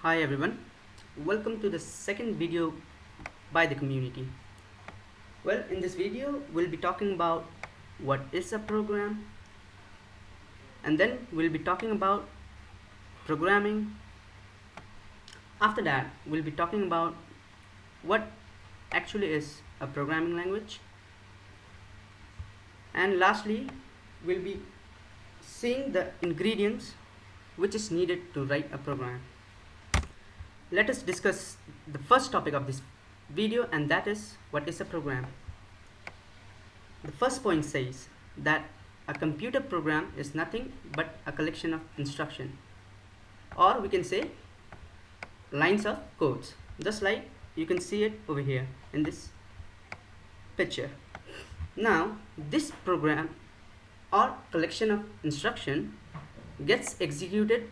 Hi everyone, welcome to the second video by the community. Well, in this video we'll be talking about what is a program, and then we'll be talking about programming. After that we'll be talking about what actually is a programming language, and lastly we'll be seeing the ingredients which is needed to write a program. Let us discuss the first topic of this video, and that is what is a program. The first point says that a computer program is nothing but a collection of instruction, or we can say lines of codes, just like you can see it over here in this picture. Now this program or collection of instruction gets executed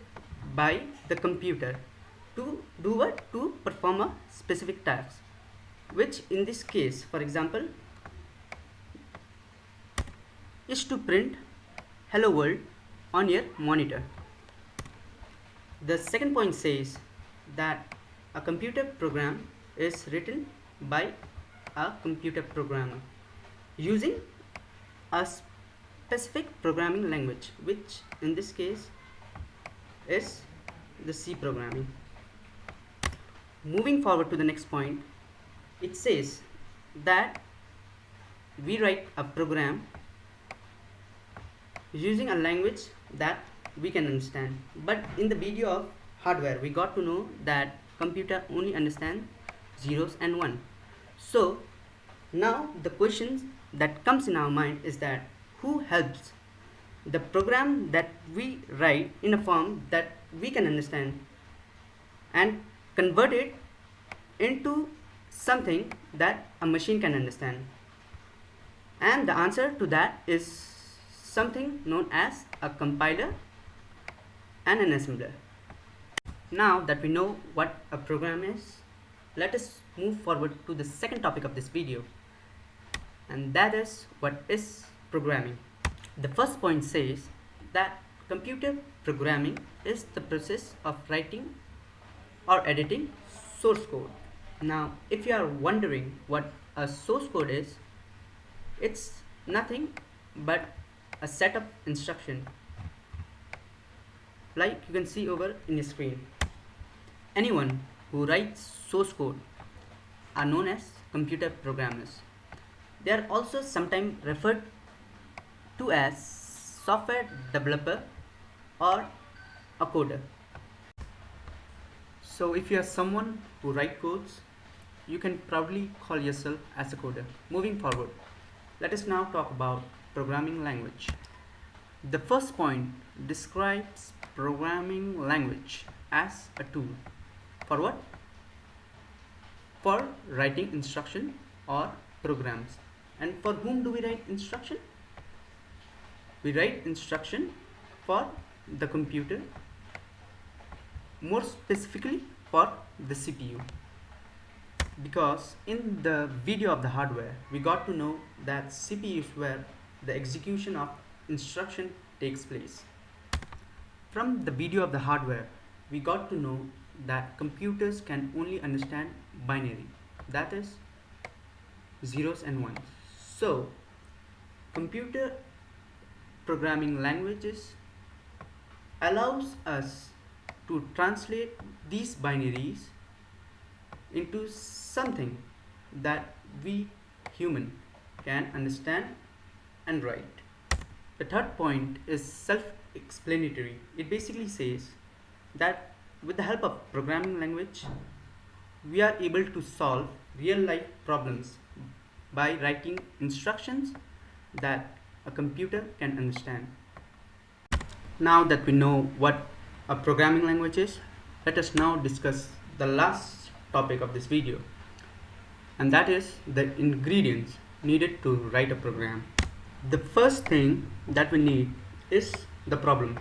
by the computer to do what? To perform a specific task, which in this case, for example, is to print hello world on your monitor. The second point says that a computer program is written by a computer programmer using a specific programming language, which in this case is the C programming. Moving forward to the next point, it says that we write a program using a language that we can understand. But in the video of hardware, we got to know that computer only understand zeros and one. So now the question that comes in our mind is that who helps the program that we write in a form that we can understand and convert it into something that a machine can understand? And the answer to that is something known as a compiler and an assembler. Now that we know what a program is, let us move forward to the second topic of this video, and that is what is programming. The first point says that computer programming is the process of writing or editing source code. Now if you are wondering what a source code is, it's nothing but a set of instruction like you can see over in your screen. Anyone who writes source code are known as computer programmers. They are also sometimes referred to as software developer or a coder. So if you are someone who writes codes, you can proudly call yourself as a coder. Moving forward, let us now talk about programming language. The first point describes programming language as a tool for what? For writing instruction or programs. And for whom do we write instruction? We write instruction for the computer, more specifically for the CPU. Because in the video of the hardware, we got to know that CPU is where the execution of instruction takes place. From the video of the hardware, we got to know that computers can only understand binary, that is zeros and ones. So computer programming languages allows us to translate these binaries into something that we human can understand and write. The third point is self-explanatory. It basically says that with the help of programming language, we are able to solve real-life problems by writing instructions that a computer can understand. Now that we know what a programming language is, let us now discuss the last topic of this video, and that is the ingredients needed to write a program. The first thing that we need is the problem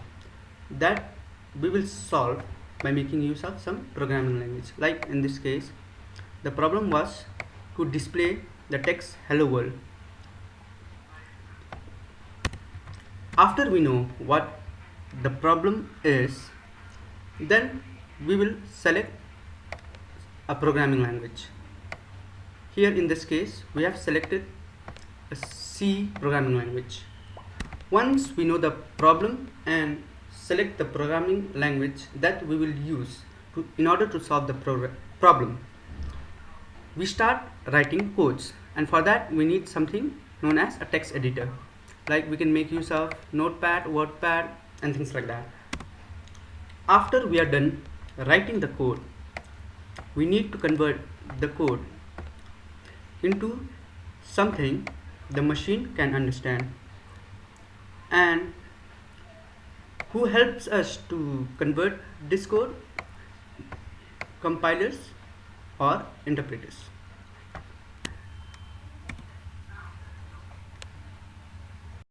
that we will solve by making use of some programming language. Like in this case, the problem was to display the text hello world. After we know what the problem is, then we will select a programming language. Here in this case we have selected a C programming language. Once we know the problem and select the programming language that we will use in order to solve the problem, we start writing codes, and for that we need something known as a text editor. Like we can make use of Notepad, WordPad and things like that. After we are done writing the code, we need to convert the code into something the machine can understand. And who helps us to convert this code? Compilers or interpreters.